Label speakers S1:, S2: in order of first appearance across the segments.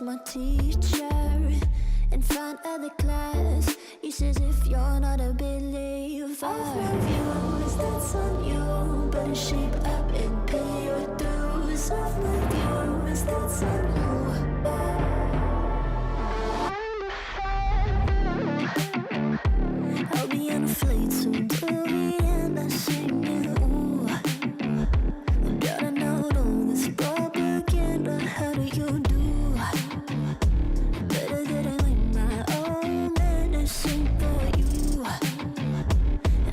S1: my teacher in front of the class. He says if you're not a believer, I've views, that's on you. Better shape up and pay your dues. Of my views, that's on you. I'll be on a flight soon to the end. I sing you. Gotta know all this propaganda. How do you do? Better that I learn my own medicine for you.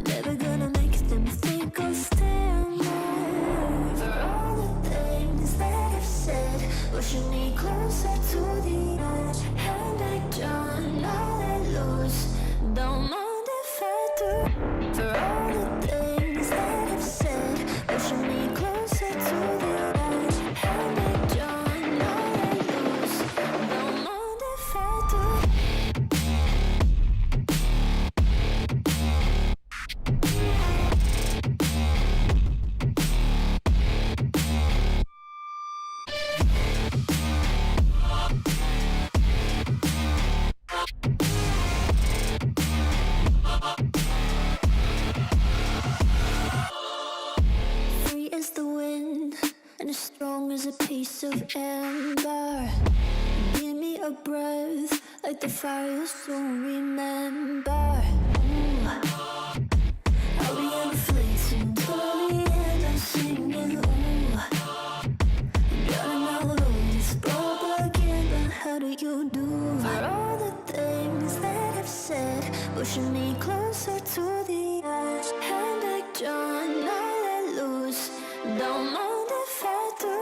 S1: Never gonna make them think I'll stand there. For all the things that I've said, pushing me closer to the edge. And I don't all I lose. Don't mind if I do. For all the things that I've said, pushing me closer to the edge. And I don't all I lose. Don't mind if I do. Free as the wind and as strong as a piece of amber. Give me a breath like the fire you'll soon remember. Ooh. I'll be on a fleet soon till the end. I'm singing. Ooh. Gotta know all this propaganda. How do you do? For all the things that I've said, pushing me closer to the edge. And I don't all I lose. Don't mind if I do.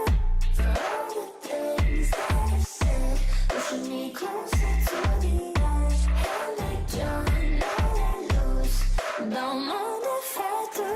S1: For all the things that I've said, pushing me closer to the edge. And I don't all I lose. Don't mind if I do.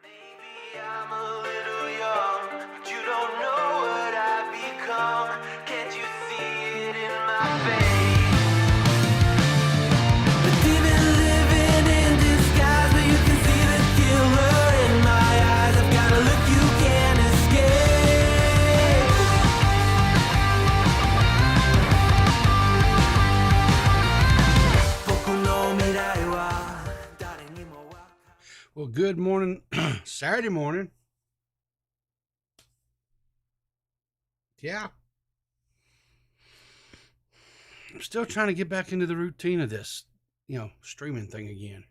S2: Maybe I'm a little young, but you don't know what I've become. Can't you see it in my face? But even living in disguise, but you can see the killer in my eyes. I've got a look you can't escape. Poco no mirai wa dare ni mo wa.
S3: Well, good morning, Saturday morning. Yeah. I'm still trying to get back into the routine of this, streaming thing again.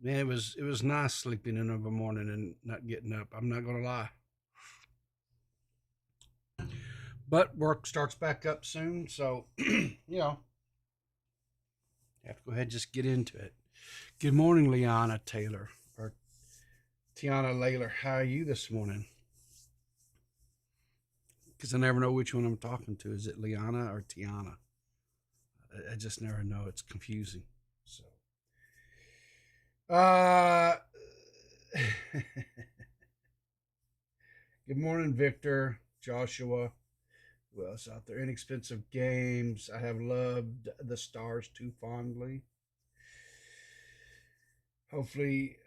S3: Man, it was nice sleeping in over morning and not getting up. I'm not gonna lie. But work starts back up soon, so have to go ahead and just get into it. Good morning, Liana Taylor, or Tiana Layler. How are you this morning? Because I never know which one I'm talking to. Is it Liana or Tiana? I just never know. It's confusing. So, good morning, Victor, Joshua. Who else out there? Inexpensive Games. I have loved the stars too fondly. Hopefully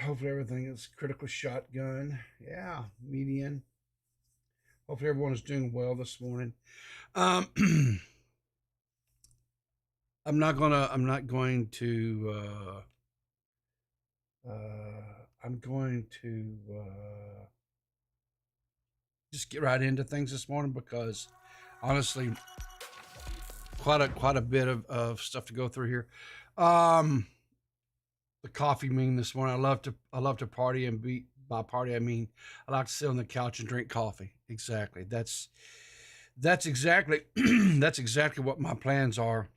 S3: everything is critical shotgun. Yeah, median. Hopefully everyone is doing well this morning. I'm not going to I'm going to just get right into things this morning, because honestly, quite a bit of stuff to go through here. The coffee meme this morning. I love to party, and by party I mean I like to sit on the couch and drink coffee. Exactly. That's exactly that's exactly what my plans are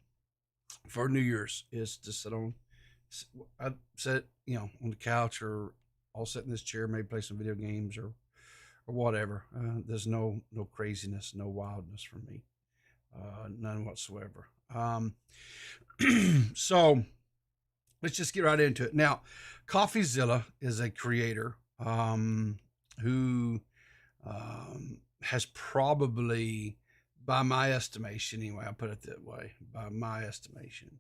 S3: for New Year's, is to I sit, on the couch, or I'll sit in this chair, maybe play some video games or whatever. There's no craziness, no wildness for me, none whatsoever. So let's just get right into it. Now, Coffeezilla is a creator who has probably, by my estimation anyway, I'll put it that way, by my estimation,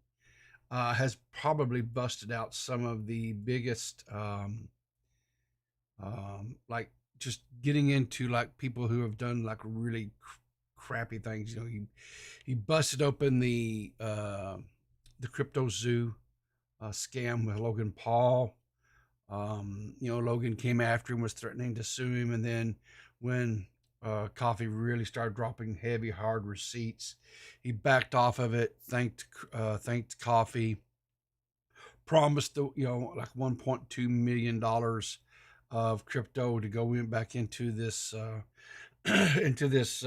S3: has probably busted out some of the biggest, like, just getting into, like, people who have done, like, really crappy things. He busted open the crypto zoo scam with Logan Paul. Logan came after him, was threatening to sue him, and then when Coffee really started dropping heavy, hard receipts, he backed off of it, thanked Coffee, promised like $1.2 million of crypto to go back into this into this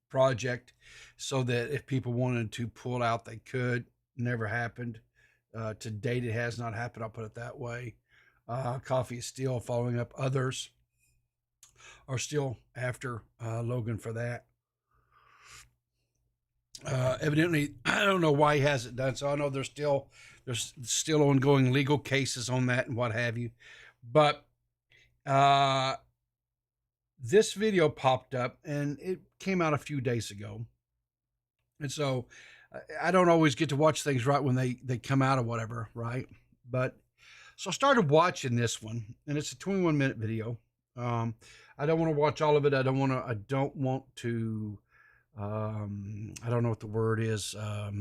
S3: project, so that if people wanted to pull out, they could. Never happened. To date, it has not happened. I'll put it that way. Coffee is still following up. Others are still after Logan for that. Evidently, I don't know why he hasn't done so. I know there's still ongoing legal cases on that and what have you. But this video popped up, and it came out a few days ago. And so I don't always get to watch things right when they come out or whatever, right? But so I started watching this one, and it's a 21-minute video. I don't want to watch all of it. I don't know what the word is. I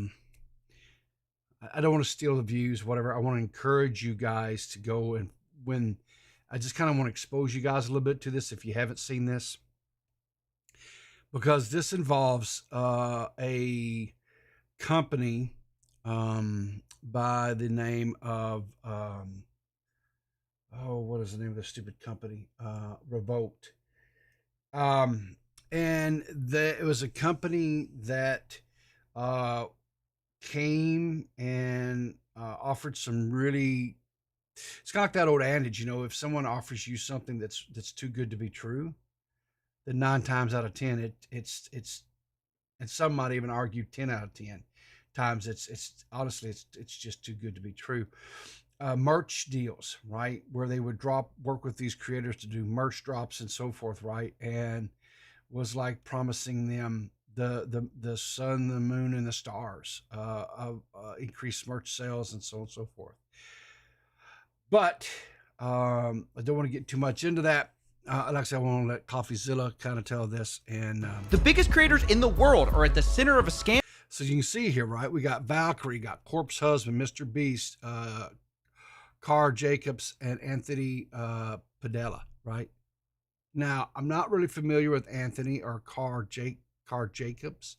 S3: don't want to steal the views, whatever. I want to encourage you guys to go, and when I just kind of want to expose you guys a little bit to this, if you haven't seen this, because this involves a company by the name of what is the name of the stupid company? Revolt. And it was a company that came and offered some really, it's kind of like that old adage, if someone offers you something that's too good to be true, then 9 times out of 10 it's and some might even argue 10 out of 10 times it's honestly it's just too good to be true. Merch deals, right, where they would work with these creators to do merch drops and so forth, right, and was like promising them the sun, the moon, and the stars of increased merch sales and so on and so forth. But I don't want to get too much into that. Like I said, I want to let Coffeezilla kind of tell this. And
S4: the biggest creators in the world are at the center of a scam.
S3: So you can see here, right? We got Valkyrie, got Corpse Husband, Mr. Beast, Car Jacobs, and Anthony Padilla, right? Now, I'm not really familiar with Anthony or Car Jacobs.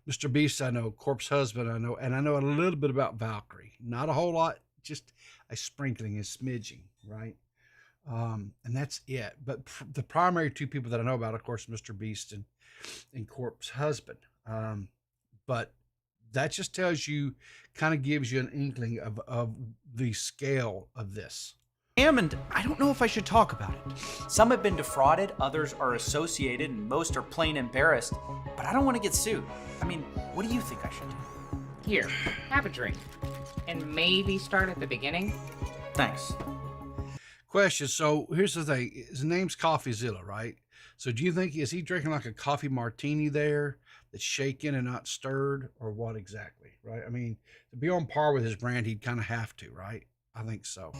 S3: Mr. Beast, I know. Corpse Husband, I know. And I know a little bit about Valkyrie. Not a whole lot, just a sprinkling, a smidging, right? And that's it. But the primary 2 people that I know about, of course, Mr. Beast and Corpse Husband. But that just tells you, kind of gives you an inkling of the scale of this.
S4: And I don't know if I should talk about it.
S5: Some have been defrauded, others are associated, and most are plain embarrassed. But I don't want to get sued. I mean, what do you think I should do?
S6: Here, have a drink. And maybe start at the beginning.
S5: Thanks.
S3: Question. So here's the thing. His name's Coffeezilla, right? So do you think, is he drinking like a coffee martini there that's shaken and not stirred, or what exactly, right? I mean, to be on par with his brand, he'd kind of have to, right? I think so.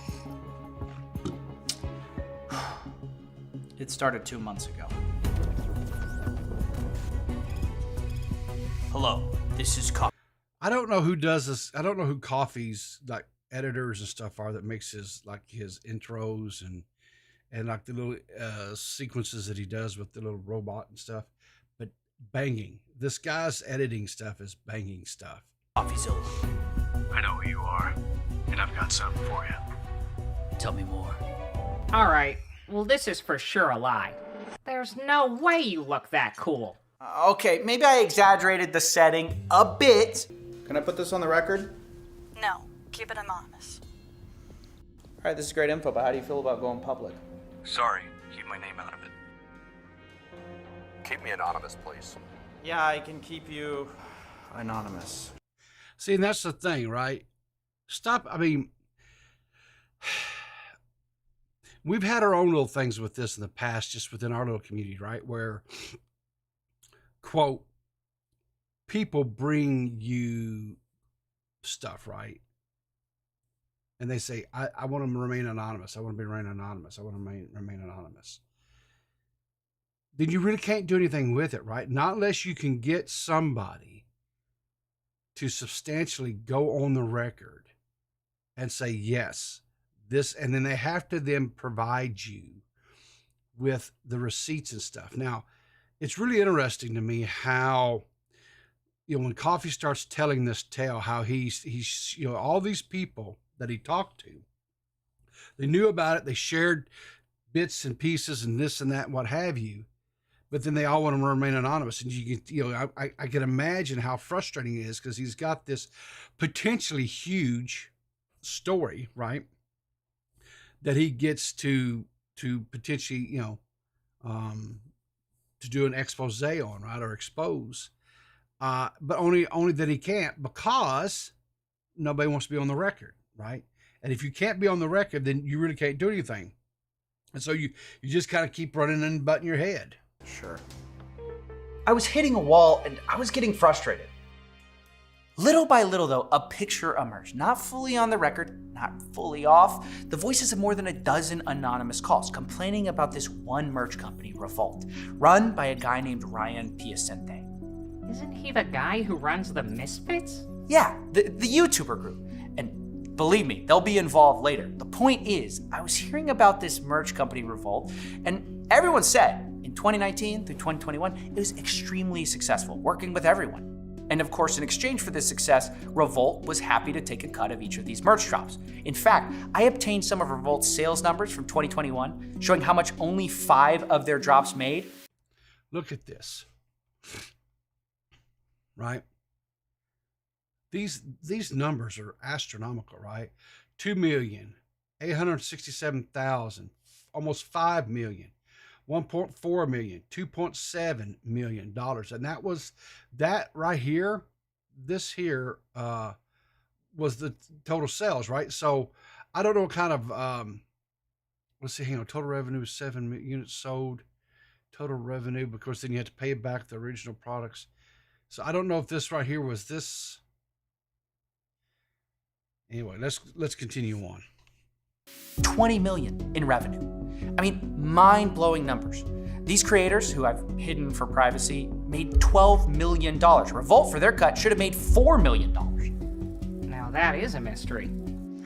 S5: It started 2 months ago. Hello, this is
S3: I don't know who does this. I don't know who Coffee's like editors and stuff are that makes his like his intros and like the little sequences that he does with the little robot and stuff. But banging. This guy's editing stuff is banging stuff.
S5: Coffeezilla.
S7: I know who you are, and I've got something for you.
S5: Tell me more.
S6: Alright, well, this is for sure a lie. There's no way you look that cool.
S5: Okay, maybe I exaggerated the setting a bit. Can I put this on the record?
S8: No, keep it anonymous.
S5: All right, this is great info, but how do you feel about going public?
S7: Sorry, keep my name out of it. Keep me anonymous, please.
S4: Yeah, I can keep you anonymous.
S3: See, and that's the thing, right? Stop. I mean, we've had our own little things with this in the past, just within our little community, right? Where, quote, people bring you stuff, right? And they say, I want to remain anonymous. I want to remain anonymous. I want to remain anonymous. Then you really can't do anything with it, right? Not unless you can get somebody to substantially go on the record and say, yes, this, and then they have to then provide you with the receipts and stuff. Now, it's really interesting to me how, when Coffee starts telling this tale, how he's all these people that he talked to, they knew about it, they shared bits and pieces and this and that and what have you, but then they all want to remain anonymous. And I can imagine how frustrating it is, because he's got this potentially huge story, right, that he gets to potentially, to do an expose on, right, or expose, but only that he can't, because nobody wants to be on the record, right? And if you can't be on the record, then you really can't do anything. And so you just kind of keep running and butting your head.
S5: Sure. I was hitting a wall and I was getting frustrated. Little by little, though, a picture emerged. Not fully on the record, not fully off. The voices of more than a dozen anonymous calls complaining about this one merch company, Revolt, run by a guy named Ryan Piacente.
S6: Isn't he the guy who runs the Misfits?
S5: Yeah, the YouTuber group. And believe me, they'll be involved later. The point is, I was hearing about this merch company, Revolt, and everyone said in 2019 through 2021, it was extremely successful, working with everyone. And of course, in exchange for this success, Revolt was happy to take a cut of each of these merch drops. In fact, I obtained some of Revolt's sales numbers from 2021, showing how much only 5 of their drops made.
S3: Look at this, right? These numbers are astronomical, right? 2,867,000, almost 5 million. 1.4 million, 2.7 million dollars. And that right here, this here was the total sales, right? So I don't know what kind of, let's see, hang on, total revenue is 7 units sold, total revenue, because then you have to pay back the original products. So I don't know if this right here was this. Anyway, let's continue on.
S5: 20 million in revenue. I mean, mind-blowing numbers. These creators, who I've hidden for privacy, made $12 million. Revolt, for their cut, should have made $4 million.
S6: Now that is a mystery.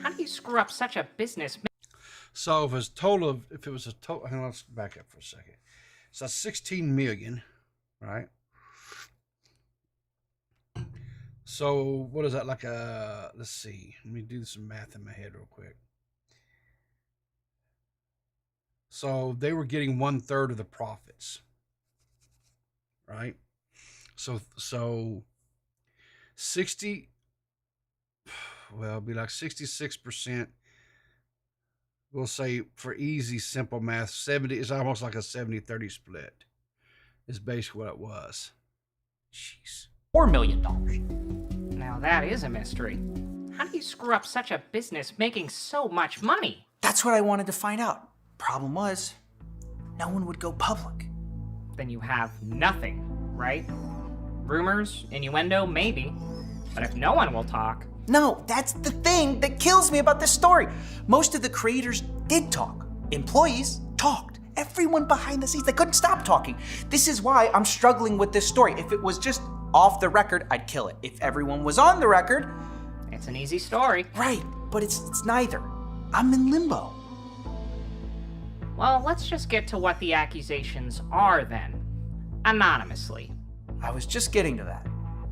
S6: How do you screw up such a business?
S3: So if it was a total, hang on, let's back up for a second. So that's 16 million, right? So what is that, like let's see, let me do some math in my head real quick. So they were getting 1/3 of the profits, right? So 60, well, it'd be like 66%. We'll say, for easy, simple math, 70 is almost like a 70-30 split is basically what it was. Jeez.
S5: $4 million.
S6: Now that is a mystery. How do you screw up such a business making so much money?
S5: That's what I wanted to find out. Problem was, no one would go public.
S6: Then you have nothing, right? Rumors, innuendo, maybe. But if no one will talk...
S5: No, that's the thing that kills me about this story. Most of the creators did talk. Employees talked. Everyone behind the scenes, they couldn't stop talking. This is why I'm struggling with this story. If it was just off the record, I'd kill it. If everyone was on the record,
S6: It's an easy story.
S5: right, but it's neither. I'm in limbo.
S6: Well, let's just get to what the accusations are then. Anonymously.
S5: I was just getting to that.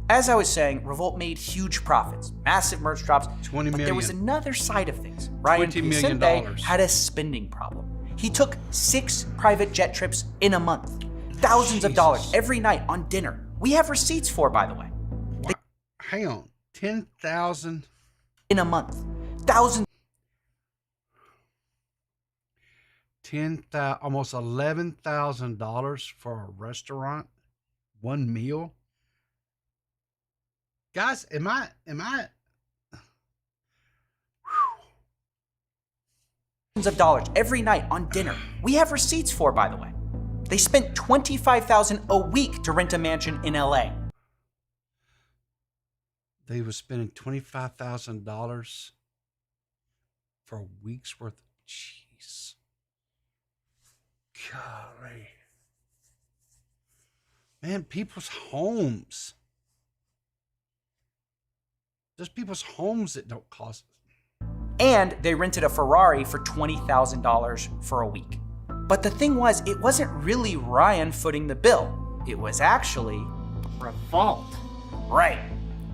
S5: As I was saying, Revolt made huge profits, massive merch drops,
S3: 20
S5: but there was
S3: million.
S5: another side of things. Ryan
S3: $20 million.
S5: Piacente had a spending problem. He took 6 private jet trips in a month, thousands of dollars
S3: Jesus.
S5: every night on dinner. We have receipts for, by the way,
S3: Wow. Hang on. 10,000.
S5: in a month, thousands.
S3: 10,000, almost $11,000 for a restaurant, one meal. Guys, am I
S5: of dollars every night on dinner. We have receipts for, by the way. They spent $25,000 a week to rent a mansion in LA.
S3: they were spending $25,000 for a week's worth? Jeez. Golly. Man, people's homes. There's people's homes that don't cost.
S5: And they rented a Ferrari for $20,000 for a week. But the thing was, it wasn't really Ryan footing the bill. It was actually
S6: Revolt.
S5: right.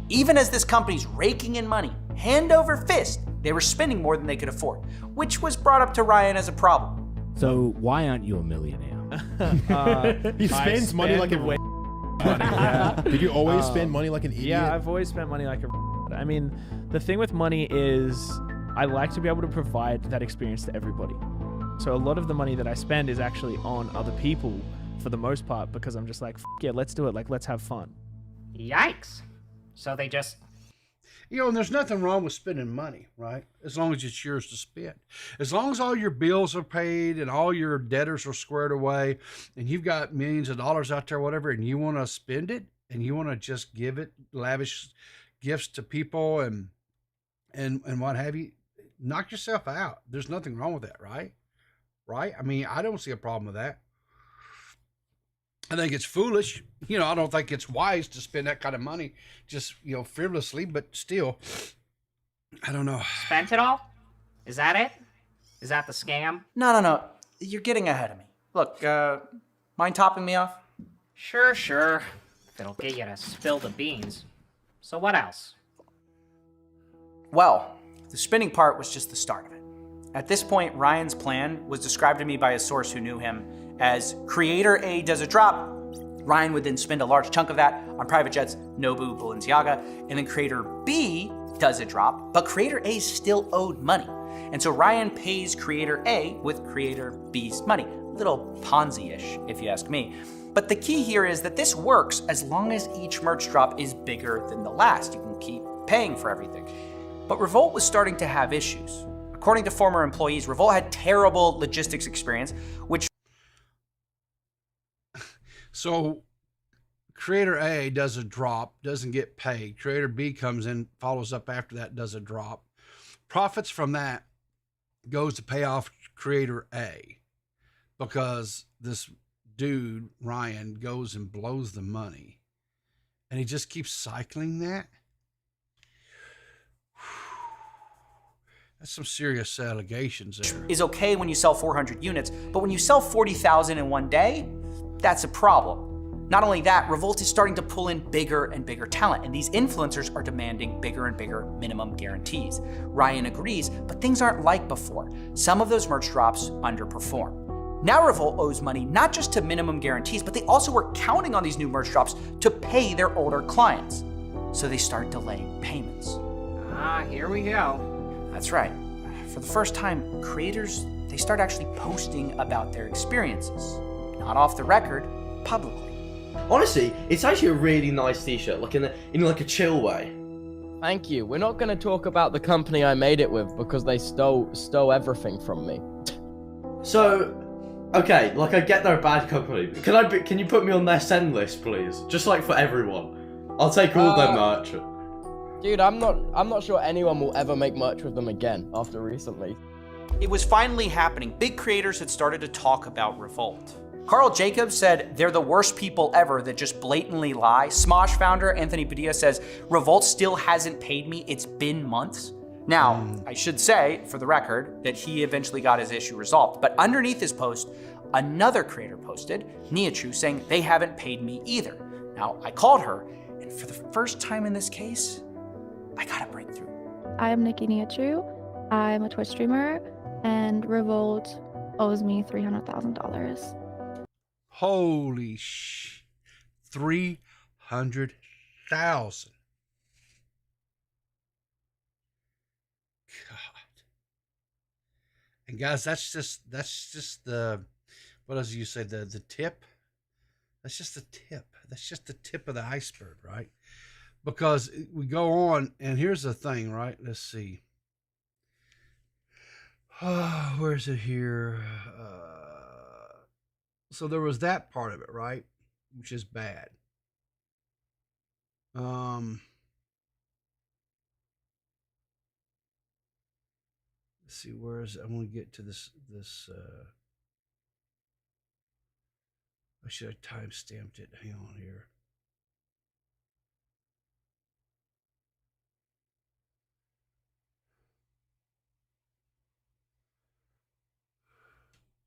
S5: Even as this company's raking in money, hand over fist, they were spending more than they could afford, which was brought up to Ryan as a problem.
S9: So why aren't you a millionaire?
S10: He spends money like a
S11: way.
S10: Did you always spend money like an idiot?
S11: Yeah, I've always spent money like a. I mean, the thing with money is I like to be able to provide that experience to everybody. So a lot of the money that I spend is actually on other people for the most part because I'm just like, yeah, let's do it. Like, let's have fun.
S6: Yikes. So they just...
S3: You know, and there's nothing wrong with spending money, right? As long as it's yours to spend. As long as all your bills are paid and all your debtors are squared away and you've got millions of dollars out there, whatever, and you want to spend it and you want to just give it lavish gifts to people and what have you, knock yourself out. There's nothing wrong with that, right? Right? I mean, I don't see a problem with that. I think it's foolish. You know, I don't think it's wise to spend that kind of money just, you know, frivolously, but still, I don't know.
S6: Spent it all? Is that it? Is that the scam?
S5: No. You're getting ahead of me. Look, mind topping me off?
S6: Sure. If it'll get you to spill the beans. So what else?
S5: Well, the spending part was just the start of it. At this point, Ryan's plan was described to me by a source who knew him as Creator A does a drop. Ryan would then spend a large chunk of that on private jets, Nobu, Balenciaga, and then Creator B does a drop, but Creator A still owed money. And so Ryan pays Creator A with Creator B's money. A little Ponzi-ish, if you ask me. But the key here is that this works as long as each merch drop is bigger than the last. You can keep paying for everything. But Revolt was starting to have issues. According to former employees, Revolt had terrible logistics experience, which...
S3: So Creator A does a drop, doesn't get paid. Creator B comes in, follows up after that, does a drop. Profits from that goes to pay off Creator A because this dude, Ryan, goes and blows the money. And he just keeps cycling that. That's some serious allegations there.
S5: Is okay when you sell 400 units, but when you sell 40,000 in one day, that's a problem. Not only that, Revolt is starting to pull in bigger and bigger talent, and these influencers are demanding bigger and bigger minimum guarantees. Ryan agrees, but things aren't like before. Some of those merch drops underperform. Now Revolt owes money not just to minimum guarantees, but they also were counting on these new merch drops to pay their older clients. So they start delaying payments.
S6: Here we go.
S5: That's right. For the first time, creators, they start actually posting about their experiences. Not off the record, publicly.
S12: Honestly, it's actually a really nice t-shirt, like in a chill way.
S13: Thank you. We're not going to talk about the company I made it with because they stole everything from me.
S12: So, okay, like I get they're a bad company. Can you put me on their send list, please? Just like for everyone. I'll take all their merch.
S13: Dude, I'm not sure anyone will ever make merch with them again after recently.
S5: It was finally happening. Big creators had started to talk about Revolt. Carl Jacobs said they're the worst people ever that just blatantly lie. Smosh founder Anthony Padilla says Revolt still hasn't paid me. It's been months. Now, I should say, for the record, that he eventually got his issue resolved. But underneath his post, another creator posted, Niachu, saying they haven't paid me either. Now, I called her, and for the first time in this case, I got a breakthrough.
S14: I am Nikki Niachu. I'm a Twitch streamer, and Revolt owes me $300,000.
S3: Holy 300,000. God. And guys, that's just the, what else do you say, the tip? That's just the tip. That's just the tip of the iceberg, right? Because we go on, and here's the thing, right? Let's see. Where's it here? So there was that part of it, right? Which is bad. Let's see, where is it? I want to get to this I should have time stamped it. Hang on here.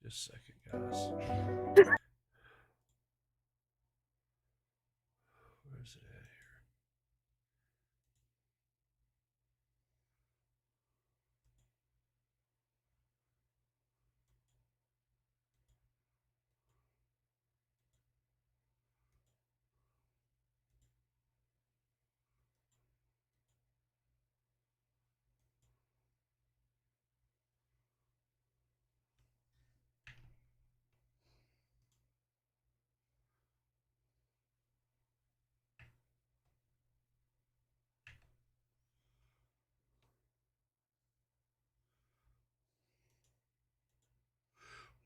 S3: Just a second, guys. Where's it at here?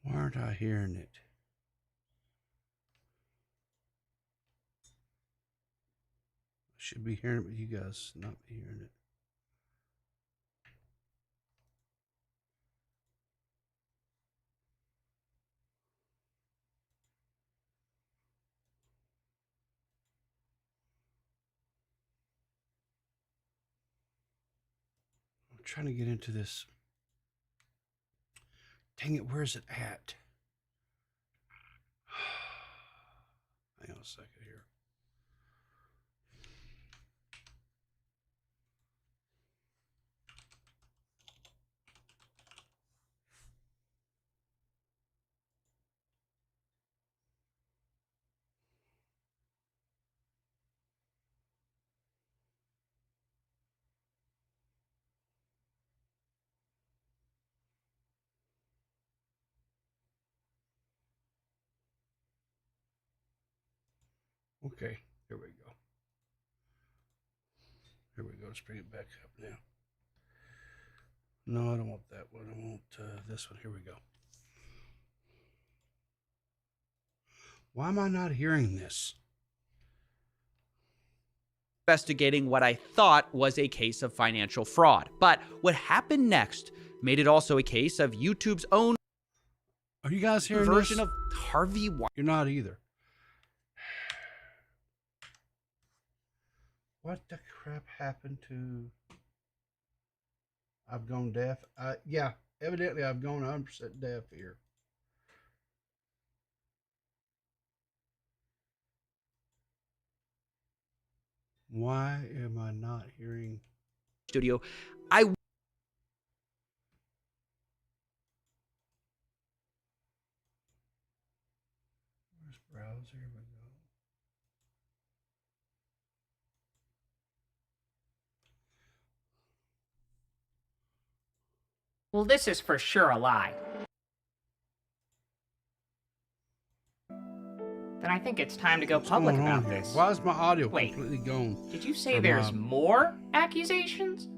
S3: Why aren't I hearing it? I should be hearing it, but you guys not be hearing it. I'm trying to get into this. Dang it, where's it at? Hang on a second here. Okay, here we go. Here we go. Let's bring it back up now. No, I don't want that one. I want this one. Here we go. Why am I not hearing this?
S15: Investigating what I thought was a case of financial fraud. But what happened next made it also a case of YouTube's own
S3: Are you guys hearing
S15: version
S3: this?
S15: of Harvey Weinstein.
S3: You're not either. What the crap happened to... I've gone deaf. Yeah, evidently I've gone 100% deaf here. Why am I not hearing...
S15: Studio.
S3: Where's browser? Here we go.
S6: Well, this is for sure a lie. Then I think it's time to go public
S3: going on
S6: about
S3: here?
S6: this.
S3: Why is my audio
S6: Wait,
S3: completely gone?
S6: Did you say
S3: from
S6: there's
S3: my-
S6: more accusations?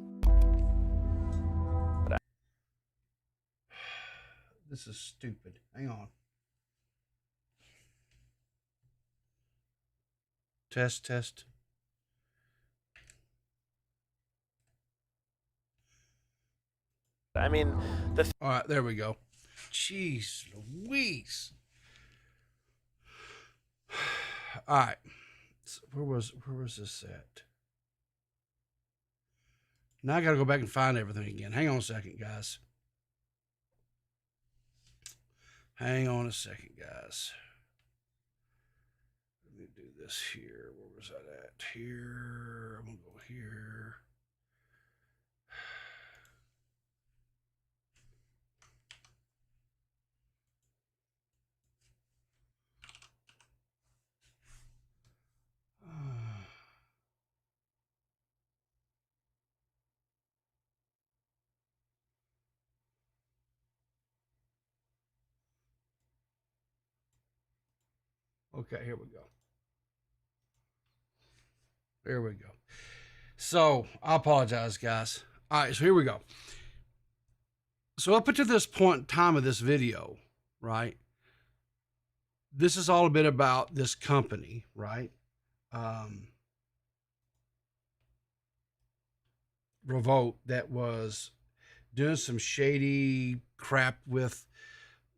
S3: This is stupid. Hang on. Test.
S11: I mean,
S3: All right, there we go. Jeez Louise. All right. So where was this at? Now I got to go back and find everything again. Hang on a second, guys. Hang on a second, guys. Let me do this here. Where was that at? Here. I'm going to go here. Okay, here we go. There we go. So I apologize, guys. All right, so here we go. So up until this point in time of this video, right? This is all a bit about this company, right? Revolt, that was doing some shady crap with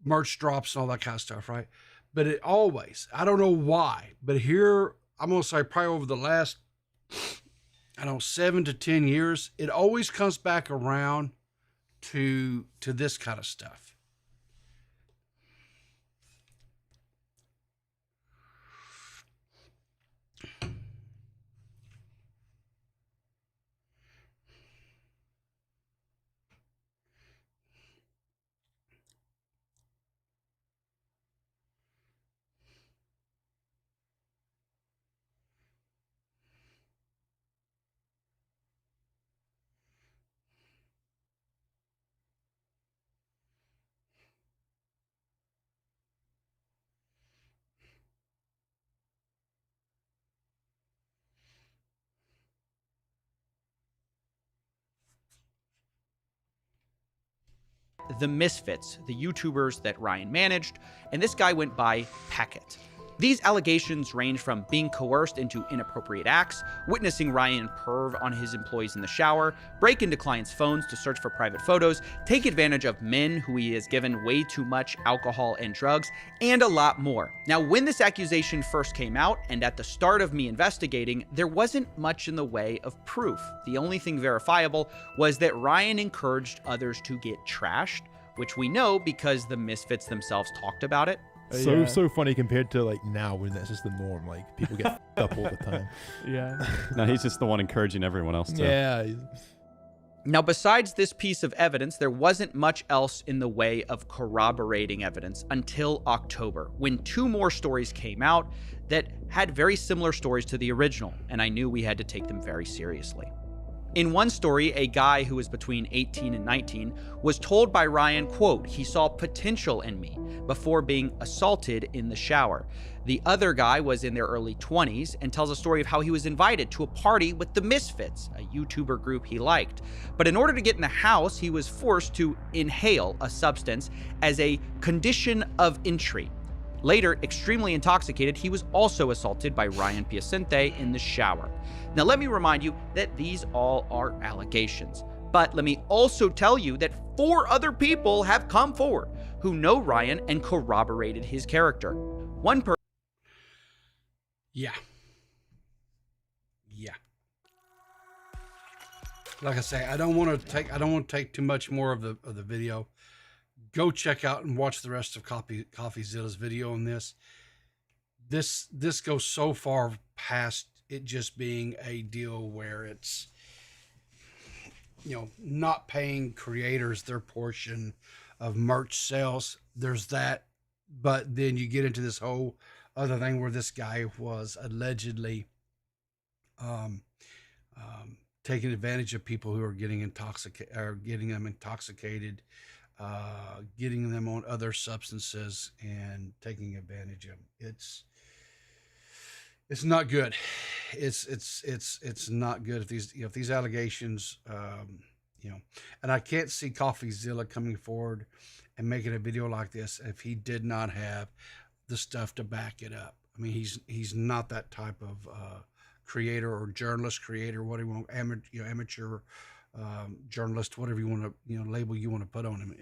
S3: merch drops and all that kind of stuff, right? But it always, I don't know why, but here, I'm going to say probably over the last, 7 to 10 years, it always comes back around to this kind of stuff.
S15: The Misfits, the YouTubers that Ryan managed, and this guy went by Packet. These allegations range from being coerced into inappropriate acts, witnessing Ryan perv on his employees in the shower, break into clients' phones to search for private photos, take advantage of men who he has given way too much alcohol and drugs, and a lot more. Now, when this accusation first came out, and at the start of me investigating, there wasn't much in the way of proof. The only thing verifiable was that Ryan encouraged others to get trashed, which we know because the Misfits themselves talked about it.
S10: So funny compared to like now when that's just the norm. Like people get f***ed up all the time.
S11: Yeah.
S16: No, he's just the one encouraging everyone else to.
S10: Yeah.
S15: Now, besides this piece of evidence, there wasn't much else in the way of corroborating evidence until October, when 2 more stories came out that had very similar stories to the original, and I knew we had to take them very seriously. In one story, a guy who was between 18 and 19 was told by Ryan, quote, he saw potential in me before being assaulted in the shower. The other guy was in their early 20s and tells a story of how he was invited to a party with the Misfits, a YouTuber group he liked. But in order to get in the house, he was forced to inhale a substance as a condition of entry. Later, extremely intoxicated, he was also assaulted by Ryan Piacente in the shower. Now, let me remind you that these all are allegations. But let me also tell you that 4 other people have come forward who know Ryan and corroborated his character. One person.
S3: Yeah. Like I say, I don't want to take too much more of the video. Go check out and watch the rest of Coffeezilla's video on this. This goes so far past it just being a deal where it's, not paying creators their portion of merch sales. There's that, but then you get into this whole other thing where this guy was allegedly taking advantage of people who are getting intoxicated, or getting them intoxicated, getting them on other substances and taking advantage of them. It's not good. It's not good if these allegations, and I can't see Coffeezilla coming forward and making a video like this if he did not have the stuff to back it up. I mean, he's not that type of creator or journalist creator, what do you want, amateur journalist, whatever you want to, label you want to put on him.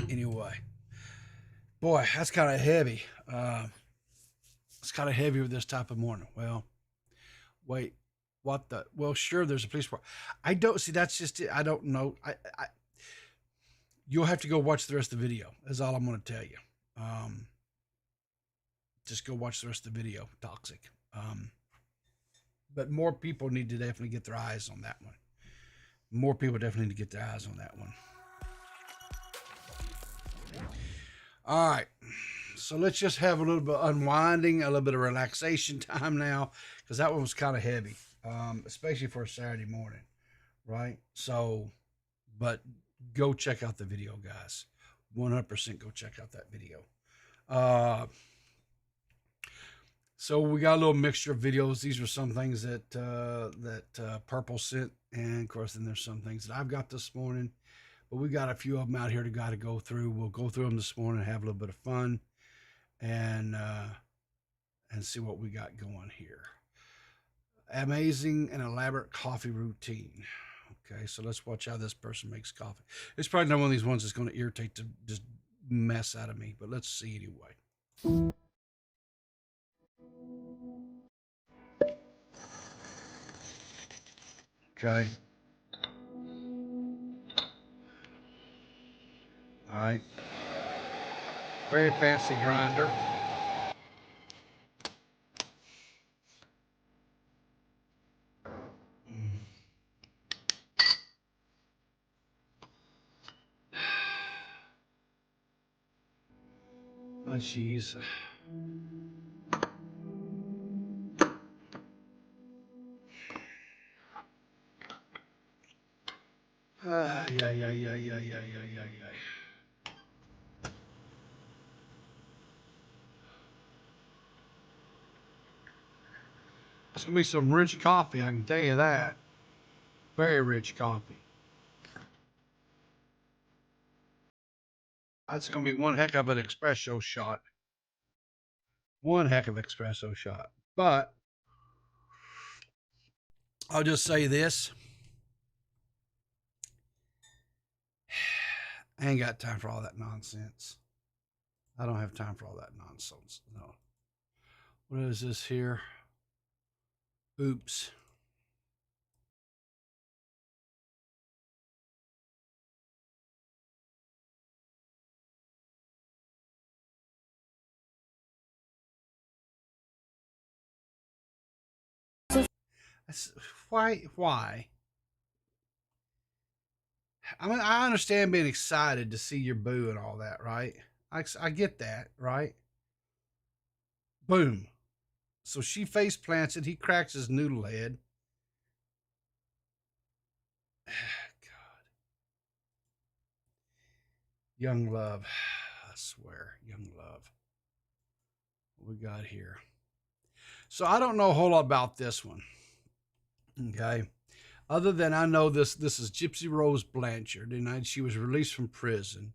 S3: Anyway, Boy, that's kind of heavy. It's kind of heavy with this type of morning. Well, wait, what the? Well, sure, there's a police report. I don't see. That's just it. I don't know. You'll have to go watch the rest of the video. Is all I'm going to tell you. Just go watch the rest of the video. Toxic. But more people need to definitely get their eyes on that one. More people definitely need to get their eyes on that one. All right. So let's just have a little bit of unwinding, a little bit of relaxation time now, because that one was kind of heavy, especially for a Saturday morning, right? So, but go check out the video, guys. 100% go check out that video. So we got a little mixture of videos. These were some things that Purple sent, and of course, then there's some things that I've got this morning. But we got a few of them out here to go through. We'll go through them this morning, have a little bit of fun, and see what we got going here. Amazing and elaborate coffee routine. Okay, so let's watch how this person makes coffee. It's probably not one of these ones that's going to irritate the just mess out of me, but let's see anyway. Okay. All right. Very fancy grinder. Oh, jeez. Yeah. It's gonna be some rich coffee, I can tell you that. Very rich coffee. That's gonna be one heck of an espresso shot. One heck of an espresso shot. But I'll just say this. I ain't got time for all that nonsense. I don't have time for all that nonsense. No. What is this here? Oops. Why? I mean, I understand being excited to see your boo and all that, right? I get that, right? Boom. So she face plants it. He cracks his noodle head. God. Young love. I swear, young love. What we got here? So I don't know a whole lot about this one. Okay. Other than I know this is Gypsy Rose Blanchard, and she was released from prison.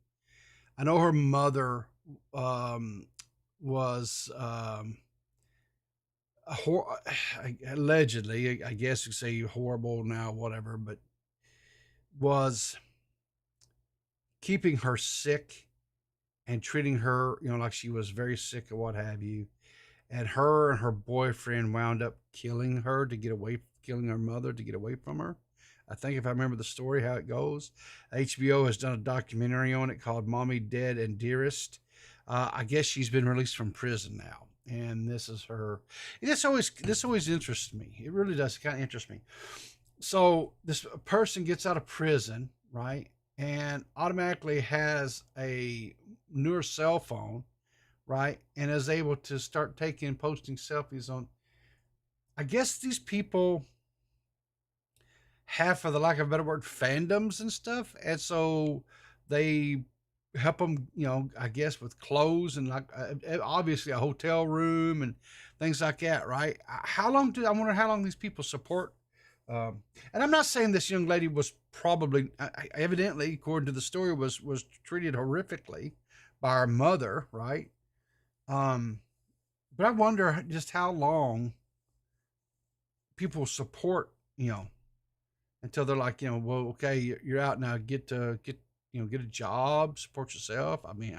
S3: I know her mother was allegedly, I guess you say horrible now, whatever, but was keeping her sick and treating her, like she was very sick or what have you. And her boyfriend wound up killing her killing her mother to get away from her. I think if I remember the story, how it goes. HBO has done a documentary on it called Mommy Dead and Dearest. I guess she's been released from prison now. And this is her. This always interests me. It really does. It kind of interests me. So this person gets out of prison, right? And automatically has a newer cell phone, right? And is able to start posting selfies on. I guess these people have, for the lack of a better word, fandoms and stuff. And so they help them, I guess with clothes and obviously a hotel room and things like that, right? I wonder how long these people support. And I'm not saying this young lady was probably, evidently, according to the story, was treated horrifically by her mother, right? But I wonder just how long people support, until they're like, well, okay, you're out now, get a job, support yourself. I mean,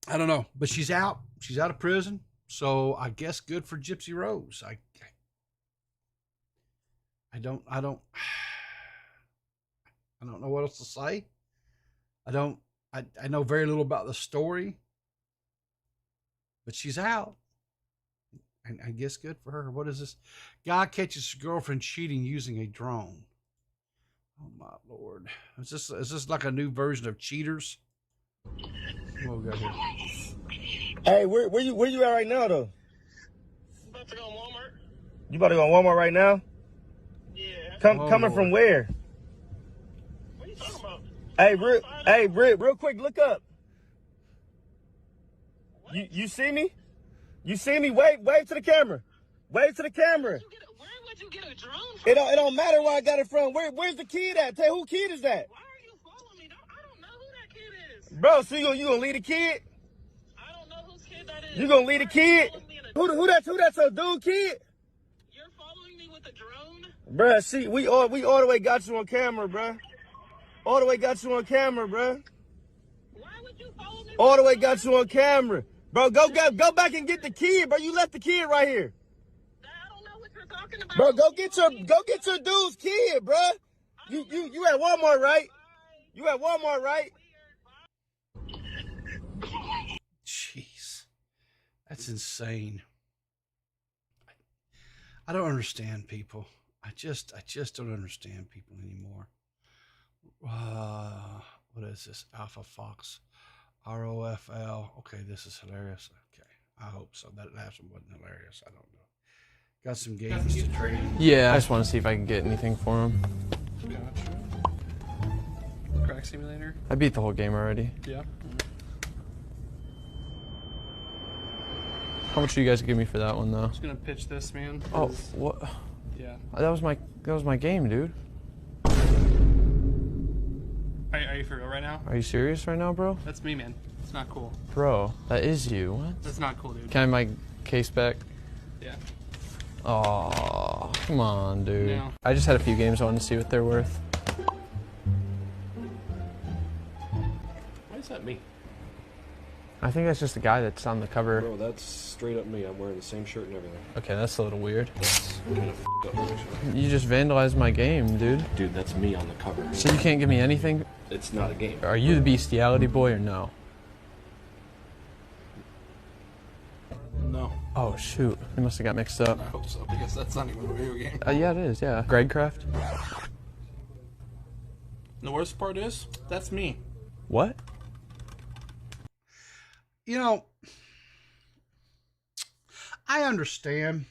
S3: I don't know, but she's out. She's out of prison, so I guess good for Gypsy Rose. I don't I don't know what else to say. I know very little about the story, but she's out. And I guess good for her. What is this? Guy catches his girlfriend cheating using a drone. Oh my Lord. Is this like a new version of Cheaters? What we got here?
S17: Hey, where you at right now though? About to go to Walmart. You about to go to Walmart right now? Yeah. Coming from where? What are you talking about? Hey, real quick, look up. What? You see me? You see me? Wave to the camera. Wave to the camera. Where would you get a drone from? It don't matter where I got it from. Where's the kid at? Tell who kid is that? Why are you following me? I don't know who that kid is. Bro, so you gonna lead a kid? I don't know whose kid that is. You gonna lead a kid? Who that's a dude kid? You're following me with a drone? Bruh, see, we all the way got you on camera, bruh. All the way got you on camera, bruh. Why would you follow me? All the way got you on camera. Bro, go back and get the kid, bro. You left the kid right here. I don't know what you're talking about. Bro, go get your dude's kid, bro. You at Walmart, right? You at Walmart, right?
S3: Jeez. That's insane. I don't understand people. I just don't understand people anymore. What is this? Alpha Fox. ROFL. Okay, this is hilarious. Okay, I hope so. That last one wasn't hilarious. I don't know. Got some games to trade.
S13: Yeah, I just want to see if I can get anything for him.
S18: Gotcha. Crack simulator.
S13: I beat the whole game already.
S18: Yeah.
S13: How much do you guys give me for that one, though?
S18: I'm just gonna pitch this, man.
S13: Oh, what?
S18: Yeah.
S13: That was my game, dude.
S18: Are you for real right now?
S13: Are you serious right now, bro?
S18: That's me, man. It's not cool.
S13: Bro, that is you. What?
S18: That's not cool, dude.
S13: Can I have my case back?
S18: Yeah.
S13: Oh, come on, dude.
S18: No.
S13: I just had a few games I wanted to see what they're worth.
S19: Why is that me?
S13: I think that's just the guy that's on the cover.
S19: Bro, that's straight up me. I'm wearing the same shirt and everything.
S13: Okay, that's a little weird.
S19: That's kind of f***ed up, actually.
S13: You just vandalized my game, dude.
S19: Dude, that's me on the cover.
S13: So you can't give me anything?
S19: It's not a game.
S13: Are you the bestiality boy or no?
S19: No.
S13: Oh, shoot. We must have got mixed up.
S18: I hope so, because that's not even a video game.
S13: Yeah, it is, yeah. Gregcraft?
S18: The worst part is, that's me.
S13: What?
S3: You know, I understand.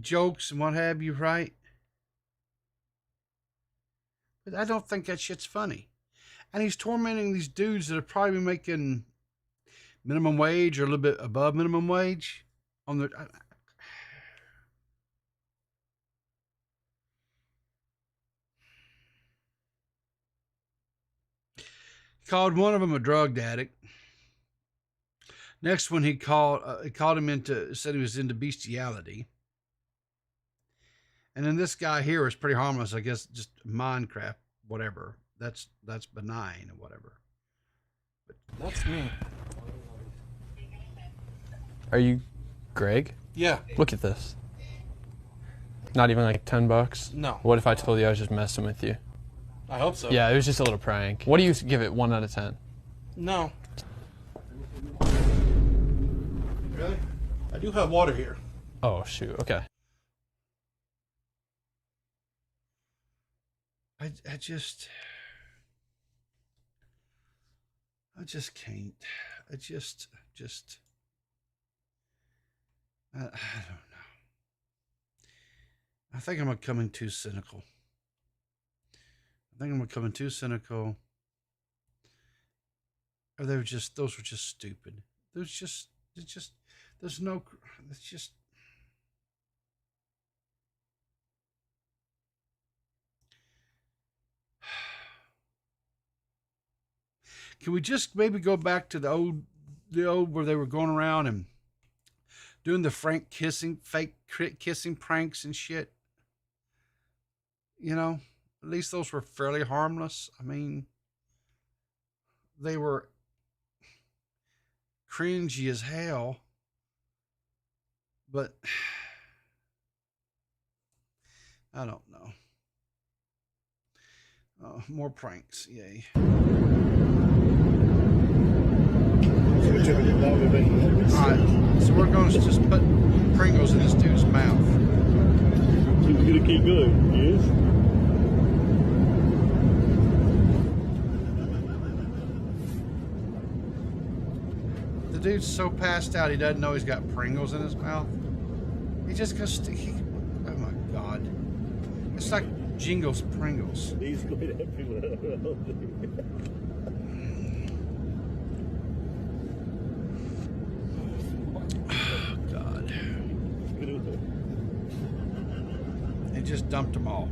S3: Jokes and what have you, right? But I don't think that shit's funny. And he's tormenting these dudes that are probably making minimum wage or a little bit above minimum wage on their. Called one of them a drug addict. Next one he called him into, said he was into bestiality. And then this guy here is pretty harmless, I guess, just Minecraft, whatever. That's benign or whatever. But
S18: that's me.
S13: Are you Greg?
S18: Yeah.
S13: Look at this. Not even like $10?
S18: No.
S13: What if I told you I was just messing with you?
S18: I hope so.
S13: Yeah, it was just a little prank. What do you give it 1 out of 10?
S18: No. Really? I do have water here.
S13: Oh, shoot. Okay.
S3: I just can't. I don't know. I think I'm becoming too cynical. Or those were just stupid. Can we just maybe go back to the old where they were going around and doing the fake kissing pranks and shit? You know, At least those were fairly harmless. I mean, they were cringy as hell, but I don't know. More pranks, yay. Alright, so we're going to just put Pringles in this dude's mouth.
S17: You're going to keep going, yes?
S3: The dude's so passed out he doesn't know he's got Pringles in his mouth. He just goes, oh my God. It's like Jingles Pringles.
S17: He's going everywhere.
S3: Oh, God. He just dumped them all.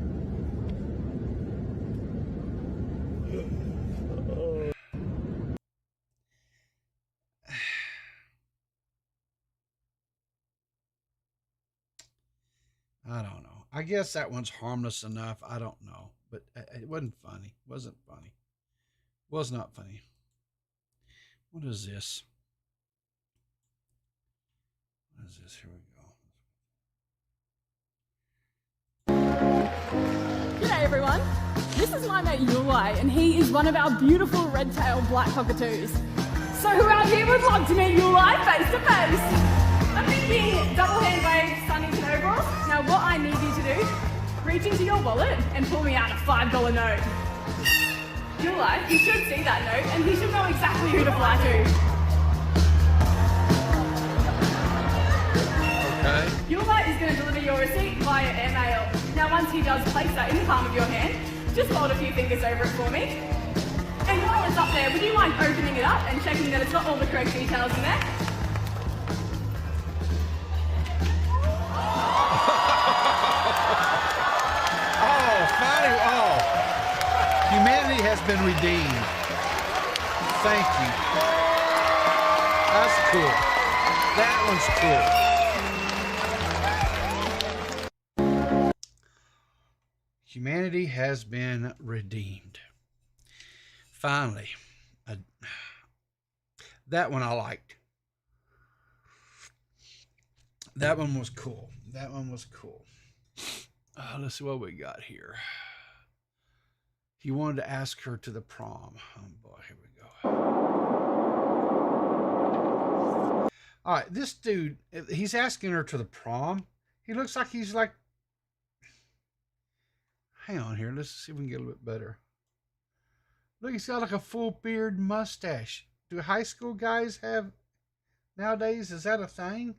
S3: I don't know. I guess that one's harmless enough. I don't know. But it wasn't funny. Wasn't funny. Was not funny. What is this? What is this? Here we go.
S20: G'day everyone. This is my mate Yulai, and he is one of our beautiful red-tailed black cockatoos. So who out here would love to meet Yulai face to face? I'm thinking double hand wave, Sunnyton overalls. Now what I need you to do, reach into your wallet and pull me out a $5 note. Yulai, he should see that note and he should know exactly who to fly to.
S3: Okay.
S20: Yulai is going to deliver your receipt via airmail. Now once he does place that in the palm of your hand, just hold a few fingers over it for me. And while it's up there, would you mind opening it up and checking that it's got all the correct details in there?
S3: Humanity has been redeemed. Thank you. That's cool. That one's cool. Humanity has been redeemed. Finally. That one I liked. That one was cool. That one was cool. Let's see what we got here. He wanted to ask her to the prom. Oh boy, here we go. All right, this dude, he's asking her to the prom. He looks like he's like, hang on here. Let's see if we can get a little bit better. Look, he's got like a full beard mustache. Do high school guys have nowadays? Is that a thing?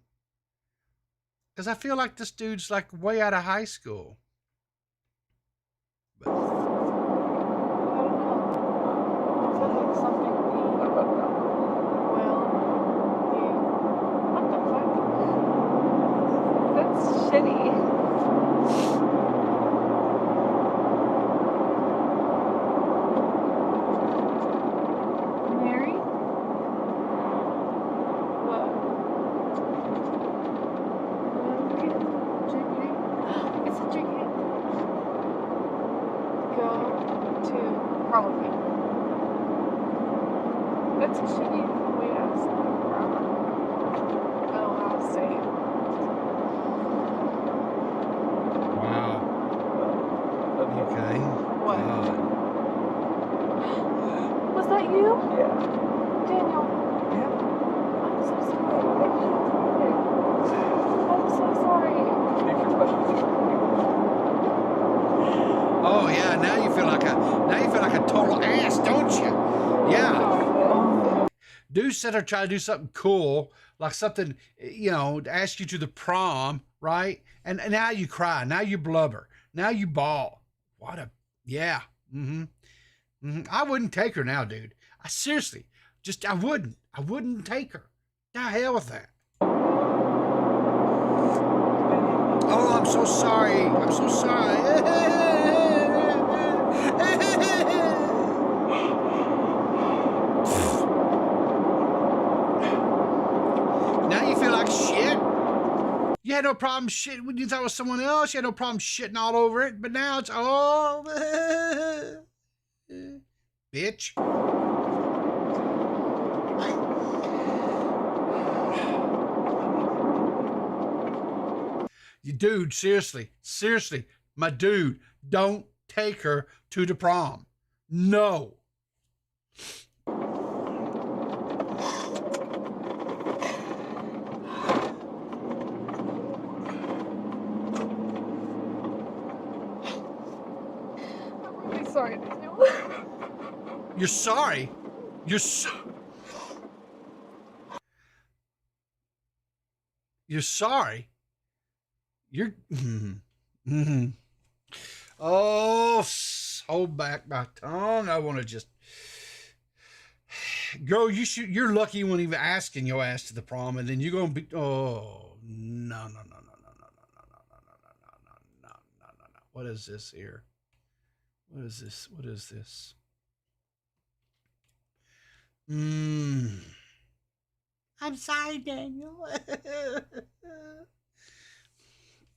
S3: Because I feel like this dude's like way out of high school. Instead of trying to do something cool, like something, you know, to ask you to the prom, right? And now you cry, now you blubber, now you bawl. What a, yeah. I wouldn't take her now, dude. I seriously, I wouldn't take her. The hell with that. Oh, I'm so sorry. I'm so sorry. You had no problem shit when you thought it was someone else. You had no problem shitting all over it. But now it's all... Bitch. You dude, seriously, my dude, don't take her to the prom. No.
S14: I'm really sorry, Daniel.
S3: You're sorry? You're sorry? You're... Oh, hold back my tongue. I want to just... Girl, you're lucky you weren't even asking your ass to the prom, and then you're going to be... Oh, no. What is this here? What is this? I'm sorry, Daniel.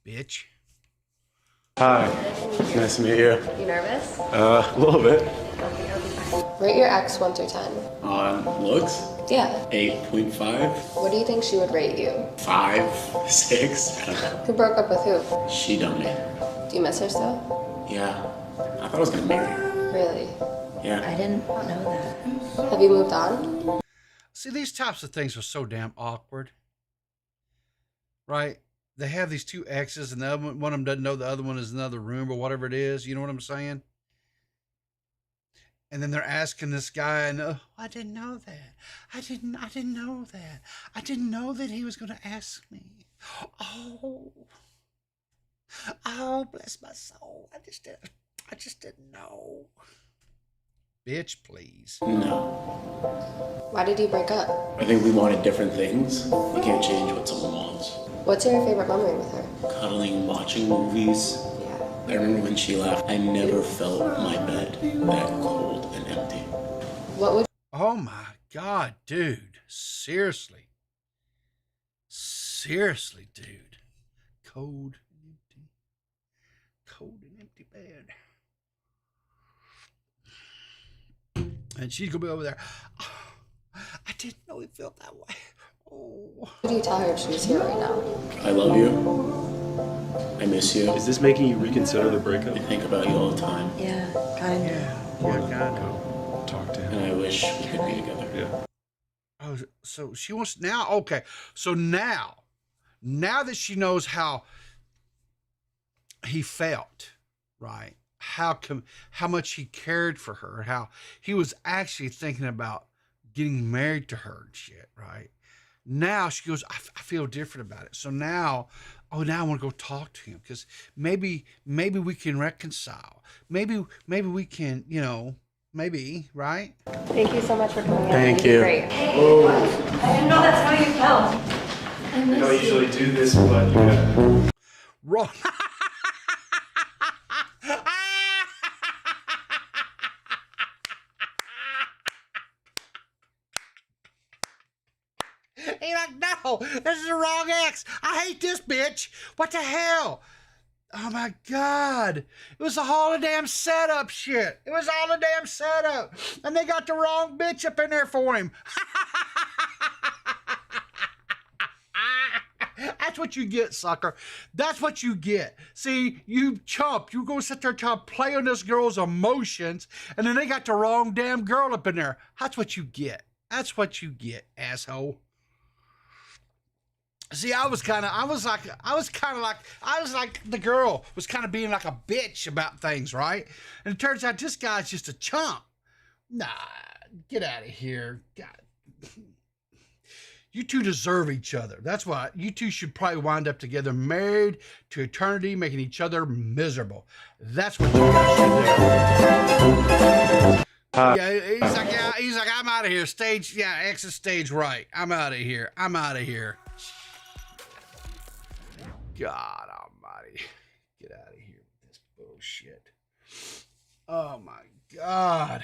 S3: Bitch.
S21: Hi. Nice to meet you.
S22: You nervous?
S21: A little bit.
S22: Rate your ex 1 through 10.
S21: On looks?
S22: Yeah.
S21: 8.5.
S22: What do you think she would rate you?
S21: 5, 6. I don't know.
S22: Who broke up with who?
S21: She dumped me.
S22: Do you miss her still?
S21: Yeah. I thought I was gonna marry her.
S22: Really?
S21: Yeah.
S22: I didn't know that. Have you moved on?
S3: See, these types of things are so damn awkward. Right? They have these two exes, and the other one of them doesn't know the other one is in another room or whatever it is. You know what I'm saying? And then they're asking this guy, and I didn't know that. I didn't know that. I didn't know that he was going to ask me. Oh, bless my soul. I just didn't know. Bitch, please.
S21: No.
S22: Why did you break up?
S21: I think we wanted different things. You can't change what someone wants.
S22: What's your favorite memory with her?
S21: Cuddling, watching movies.
S22: Yeah.
S21: I remember when she left, I never felt my bed that cold and empty.
S22: What would...
S3: Oh my God, dude. Seriously, dude. Cold and empty bed. And she's gonna be over there. Oh, I didn't know it felt that way. Oh.
S22: What do you tell her if she was here right now?
S21: I love you. I miss you. Is this making you reconsider the breakup? I think about you all the time.
S22: Yeah, kind of.
S3: Yeah, kind of.
S21: Talk to him. And I wish we could be together. Yeah.
S3: Oh, so she wants now. Okay, so now that she knows how he felt, right? How much he cared for her, how he was actually thinking about getting married to her and shit, right? Now she goes, I feel different about it. So now I want to go talk to him because maybe we can reconcile. Maybe we can, maybe, right?
S22: Thank you so much for coming in.
S21: Thank you.
S22: Great.
S21: Whoa.
S22: I didn't know that's how you felt.
S21: I don't usually do this, but you got...
S3: Wrong. He's like, no, this is the wrong ex. I hate this bitch. What the hell? Oh my God. It was all a damn setup shit. It was all a damn setup. And they got the wrong bitch up in there for him. That's what you get, sucker. That's what you get. See, you chump. You go sit there and try to play on this girl's emotions, and then they got the wrong damn girl up in there. That's what you get. That's what you get, asshole. See, I was like the girl was kind of being like a bitch about things, right? And it turns out this guy's just a chump. Nah, get out of here. God. You two deserve each other. That's why you two should probably wind up together, married to eternity, making each other miserable. That's what you guys should do. Yeah, he's like, I'm out of here. Exit stage right. I'm out of here. God almighty. Get out of here with this bullshit. Oh my God.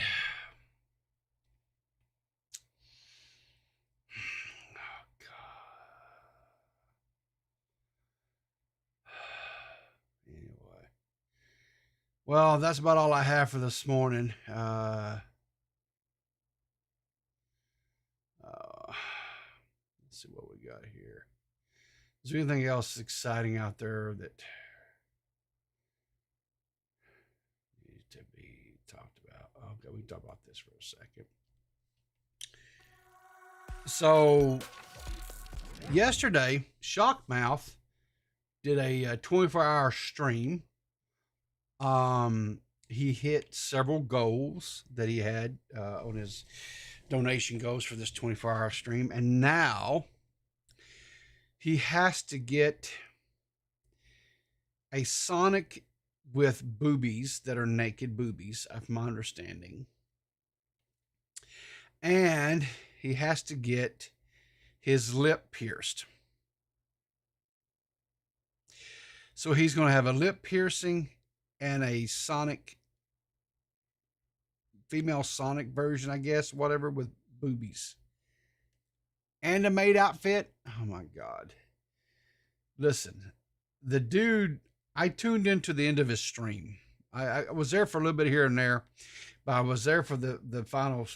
S3: Well, that's about all I have for this morning. Let's see what we got here. Is there anything else exciting out there that needs to be talked about? Okay, we can talk about this for a second. So, yesterday, Shockmouth did a 24-hour stream. He hit several goals that he had on his donation goals for this 24-hour stream, and now he has to get a Sonic with boobies that are naked boobies, of my understanding, and he has to get his lip pierced. So he's going to have a lip piercing and a Sonic, female Sonic version, I guess, whatever, with boobies. And a maid outfit. Oh my God. Listen, the dude, I tuned into the end of his stream. I was there for a little bit here and there, but I was there for the final,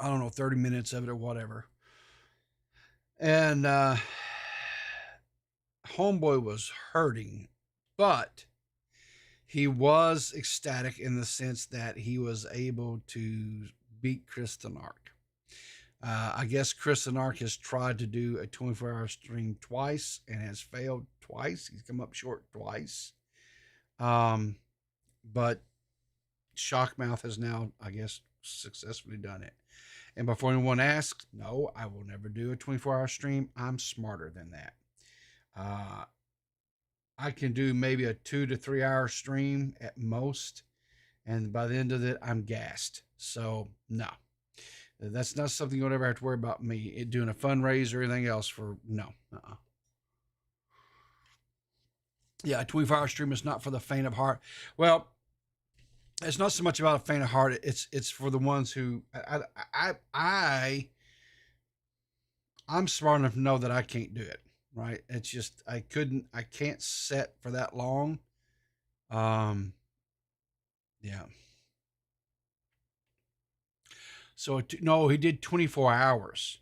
S3: I don't know, 30 minutes of it or whatever. And homeboy was hurting, but he was ecstatic in the sense that he was able to beat Chris the Narc. I guess Chris the Narc has tried to do a 24-hour stream twice and has failed twice. He's come up short twice. But Shockmouth has now, I guess, successfully done it. And before anyone asks, no, I will never do a 24-hour stream. I'm smarter than that. I can do maybe a 2 to 3 hour stream at most. And by the end of it, I'm gassed. So, no. That's not something you'll ever have to worry about me doing a fundraiser or anything else for, no. Yeah, a 24-hour stream is not for the faint of heart. Well, it's not so much about a faint of heart. It's for the ones who, I'm smart enough to know that I can't do it, right? It's just, I can't set for that long. Yeah. So no, he did 24 hours,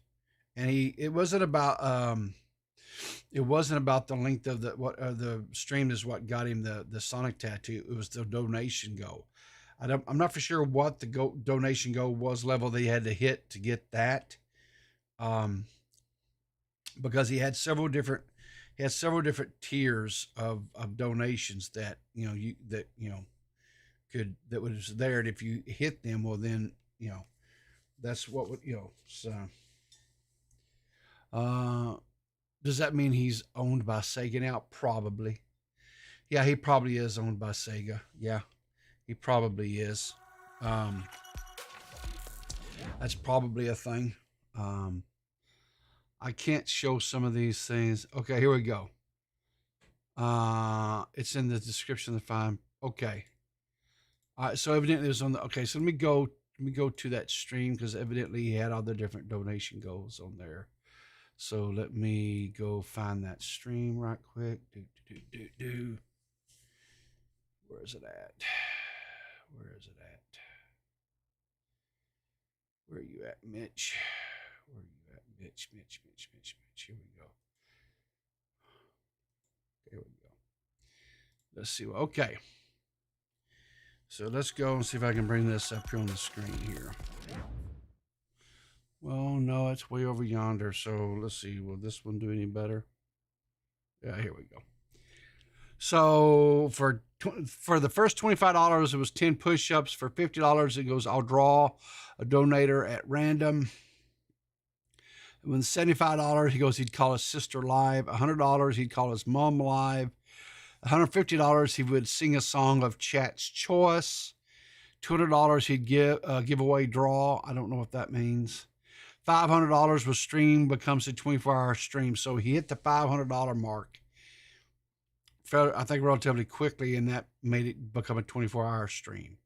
S3: and it wasn't about the length of the stream is what got him the Sonic tattoo. It was the donation goal. I'm not for sure what the donation goal was level they had to hit to get that, because he had several different tiers of donations that that was there, and if you hit them, well then that's what would, so. Does that mean he's owned by Sega now? Probably. Yeah, he probably is owned by Sega. Yeah, he probably is. That's probably a thing. I can't show some of these things. Okay, here we go. It's in the description of the file. Okay. All right, so evidently it was on the, okay, so let me go to that stream, because evidently he had all the different donation goals on there. So let me go find that stream right quick. Where is it at? Where is it at? Where are you at, Mitch? Where are you at, Mitch? Here we go. Here we go. Let's see. Okay. So let's go and see if I can bring this up here on the screen here. Well, no, it's way over yonder. So let's see. Will this one do any better? Yeah, here we go. So for the first $25, it was 10 push-ups. For $50, it goes, I'll draw a donator at random. And when $75, he goes, he'd call his sister live. $100, he'd call his mom live. $150, he would sing a song of chat's choice. $200, he'd give away draw. I don't know what that means. $500 was stream, becomes a 24-hour stream. So he hit the $500 mark, I think, relatively quickly, and that made it become a 24-hour stream.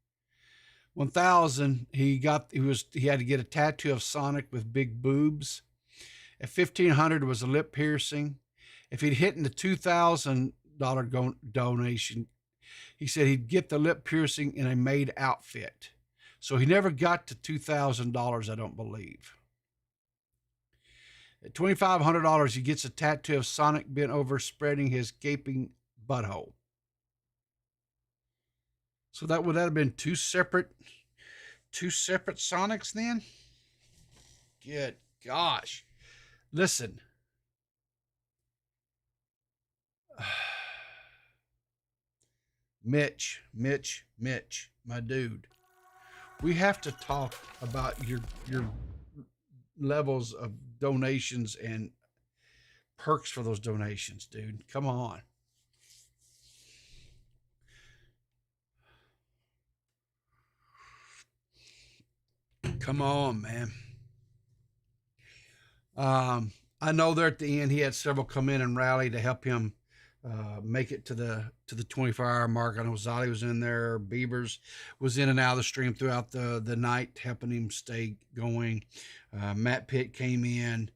S3: 1,000, he had to get a tattoo of Sonic with big boobs. At 1,500 was a lip piercing. If he'd hit in the $2,000 donation, He said he'd get the lip piercing in a maid outfit. So he never got to $2,000, I don't believe. At $2,500, he gets a tattoo of Sonic bent over, spreading his gaping butthole. So that would have been two separate Sonics then? Good gosh. Listen. Mitch, my dude. We have to talk about your levels of donations and perks for those donations, dude. Come on. Come on, man. I know there at the end he had several come in and rally to help him make it to the 24-hour mark. I know Zolly was in there. Beavers was in and out of the stream throughout the night, helping him stay going. Matt Pitt came in.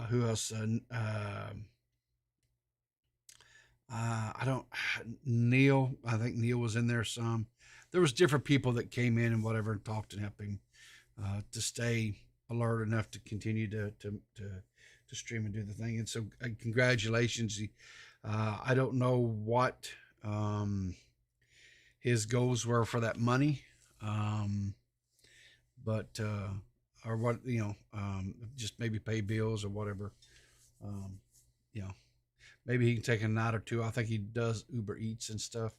S3: Who else? Neil. I think Neil was in there some. There was different people that came in and whatever and talked and helped him to stay alert enough to continue to stream and do the thing. And so congratulations. I don't know what his goals were for that money, but or what, just maybe pay bills or whatever. Maybe he can take a night or two. I think he does Uber Eats and stuff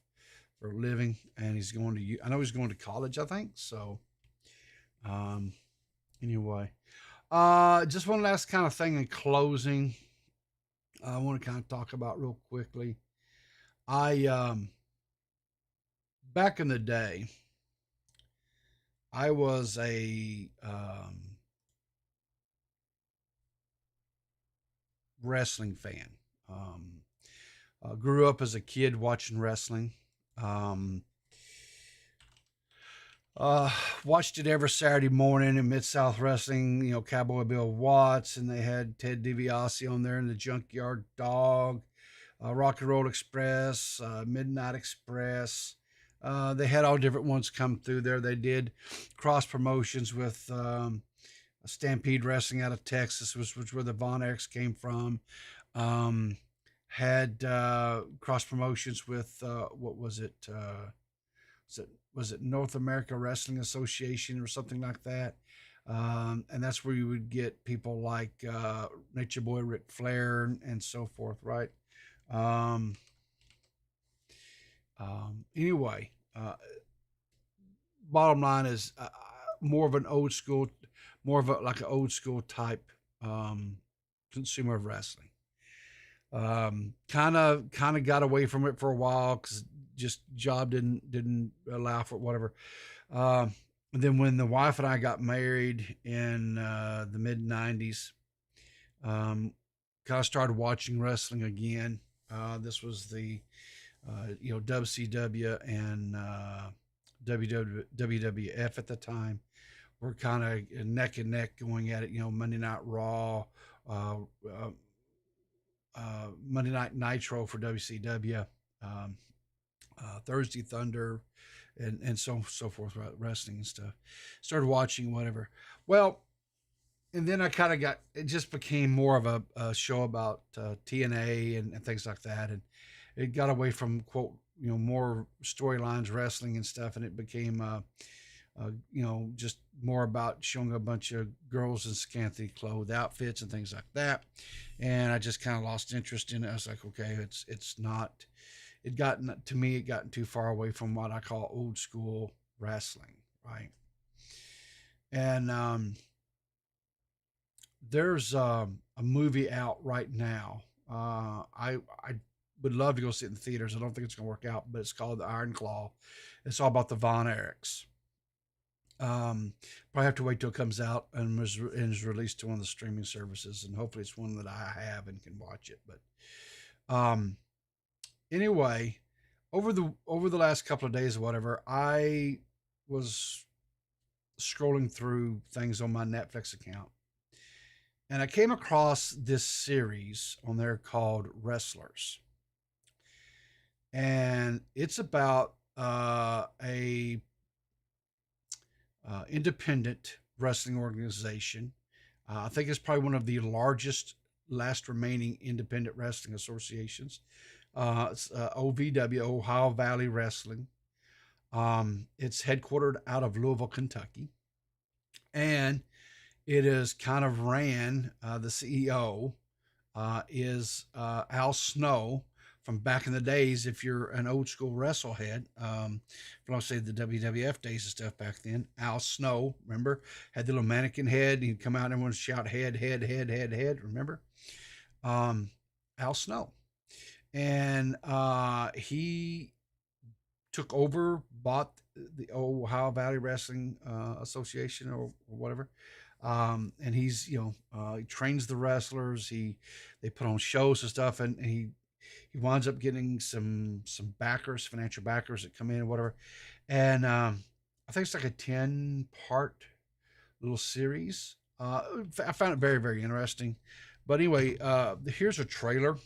S3: for a living, and he's going to, I know he's going to college, I think. So anyway, just one last kind of thing in closing I want to kind of talk about real quickly. Back in the day, I was a wrestling fan. Grew up as a kid watching wrestling. Watched it every Saturday morning in Mid-South Wrestling, Cowboy Bill Watts, and they had Ted DiBiase on there, and the Junkyard Dog, Rock and Roll Express, Midnight Express. They had all different ones come through there. They did cross promotions with Stampede Wrestling out of Texas, which was where the Von Erichs came from. Had cross promotions with what was it? Was it North America Wrestling Association or something like that? And that's where you would get people like Nature Boy Ric Flair and so forth, right? Anyway, bottom line is more of an old school, like an old school type consumer of wrestling. Kind of got away from it for a while because just job didn't allow for it, whatever. And then when the wife and I got married in the mid 90s, kind of started watching wrestling again. This was the WCW and WWF at the time. We're kind of neck and neck going at it. Monday Night Raw, Monday Night Nitro for WCW, Thursday Thunder, and so forth, wrestling and stuff. Started watching whatever. Well, and then I kind of it just became more of a show about TNA and things like that, and it got away from quote more storylines, wrestling and stuff, and it became just more about showing a bunch of girls in scantily clothed outfits and things like that. And I just kind of lost interest in it. I was like, okay, it's not. It gotten too far away from what I call old school wrestling, right? And there's a movie out right now. I would love to go see it in the theaters. I don't think it's going to work out, but it's called The Iron Claw. It's all about the Von Erichs. Probably have to wait till it comes out and is released to one of the streaming services, and hopefully it's one that I have and can watch it. But anyway, over the last couple of days or whatever, I was scrolling through things on my Netflix account, and I came across this series on there called Wrestlers. and it's about a independent wrestling organization. I think it's probably one of the largest, last remaining independent wrestling associations. It's OVW, Ohio Valley Wrestling. It's headquartered out of Louisville, Kentucky, and it is kind of ran. The CEO is Al Snow from back in the days. If you're an old school wrestle head, from I'll say the WWF days and stuff back then, Al Snow, remember, had the little mannequin head. And he'd come out and everyone would shout head, head, head, head, head. Remember, Al Snow, and he took over, bought the Ohio Valley Wrestling Association or whatever. And he's, he trains the wrestlers. They put on shows and stuff, and he winds up getting some backers, financial backers that come in or whatever. And I think it's like a 10-part little series. I found it very, very interesting. But anyway, here's a trailer.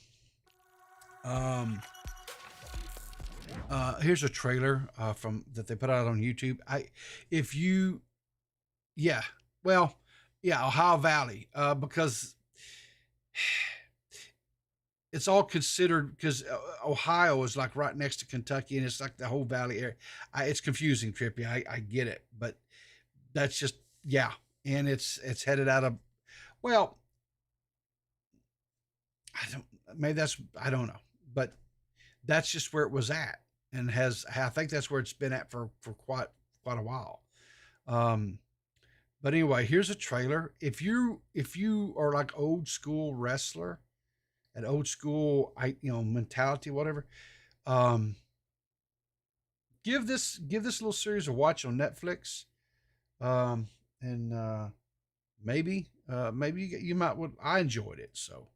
S3: Here's a trailer from that they put out on YouTube. Ohio Valley, because it's all considered, because Ohio is like right next to Kentucky, and it's like the whole valley area. It's confusing, Trippy. I get it, but that's just, and it's headed out of, well, I don't know, but that's just where it was at, and I think that's where it's been at for quite a while. But anyway, here's a trailer. If you are like old school wrestler, an old school mentality, whatever, give this little series a watch on Netflix, and maybe you might would. I enjoyed it, so.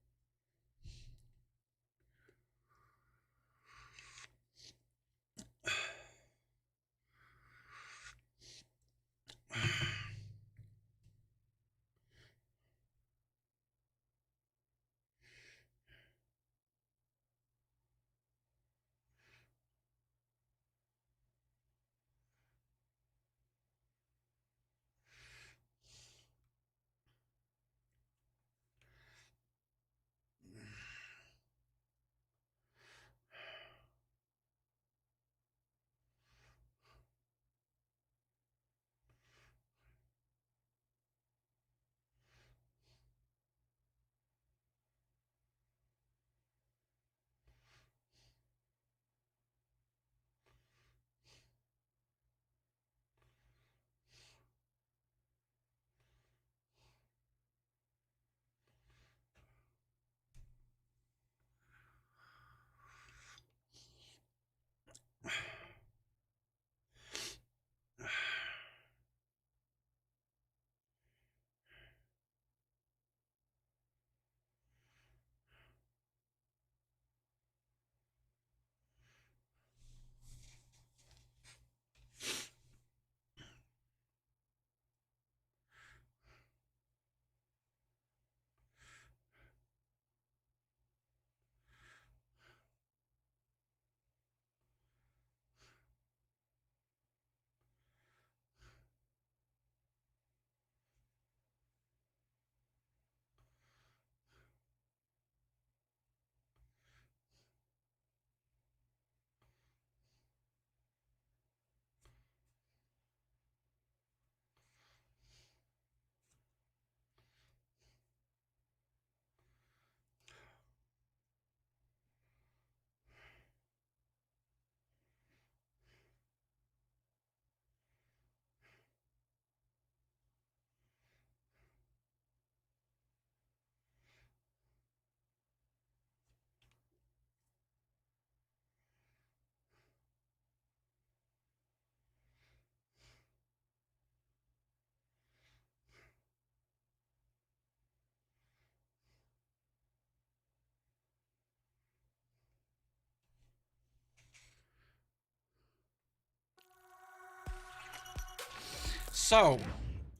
S3: So,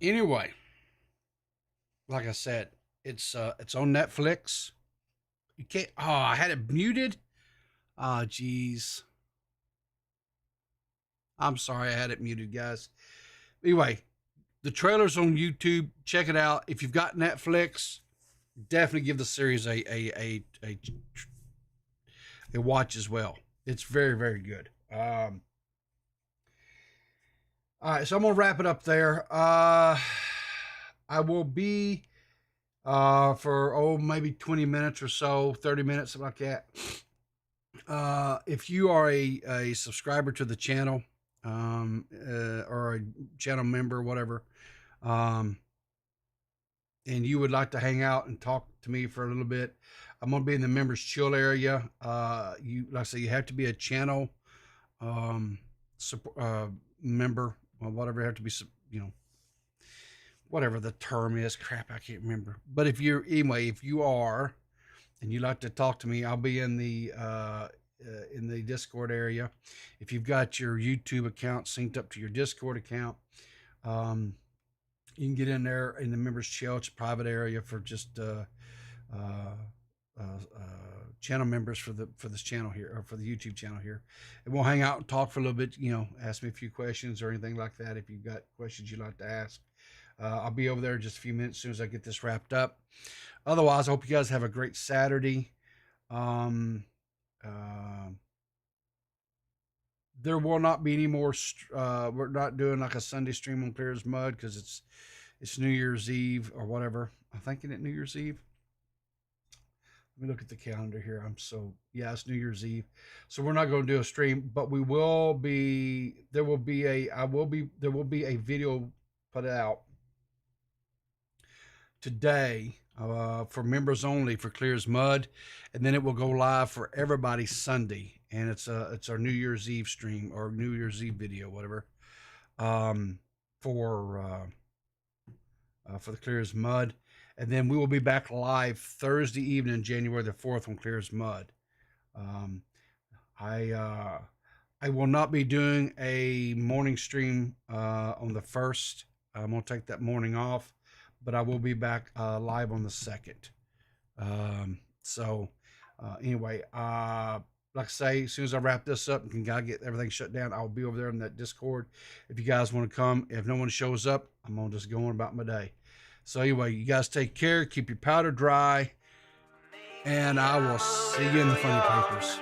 S3: anyway, like I said, it's on Netflix. You can't. Oh, I had it muted. Ah, geez. I'm sorry I had it muted, guys. Anyway, the trailer's on YouTube. Check it out. If you've got Netflix, definitely give the series a watch as well. It's very, very good. All right, so I'm gonna wrap it up there. I will be for maybe 20 minutes or so, 30 minutes, something like that. If you are a subscriber to the channel, or a channel member, whatever, and you would like to hang out and talk to me for a little bit, I'm gonna be in the members chill area. Like I say, you have to be a channel member, or whatever. You have to be, whatever the term is. Crap, I can't remember. But if you are, and you like to talk to me, I'll be in the Discord area. If you've got your YouTube account synced up to your Discord account, you can get in there in the members chill. It's a private area for just channel members for this channel here, or for the YouTube channel here, and we'll hang out and talk for a little bit. Ask me a few questions or anything like that. If you've got questions you'd like to ask, I'll be over there in just a few minutes as soon as I get this wrapped up. Otherwise, I hope you guys have a great Saturday. There will not be any more. We're not doing like a Sunday stream on Clear as Mud because it's New Year's Eve or whatever. I'm thinking it New Year's Eve. Let me look at the calendar here. It's New Year's Eve. So we're not going to do a stream, but there will be a video put out today for members only for Clear as Mud, and then it will go live for everybody Sunday, and it's our New Year's Eve stream or New Year's Eve video, whatever, for the Clear as Mud. And then we will be back live Thursday evening, January the 4th on Clear as Mud. I will not be doing a morning stream on the 1st. I'm going to take that morning off, but I will be back live on the 2nd. Anyway, like I say, as soon as I wrap this up and can get everything shut down, I'll be over there in that Discord. If you guys want to come, if no one shows up, I'm going to just go on about my day. So anyway, you guys take care, keep your powder dry, and I will see you in the funny papers.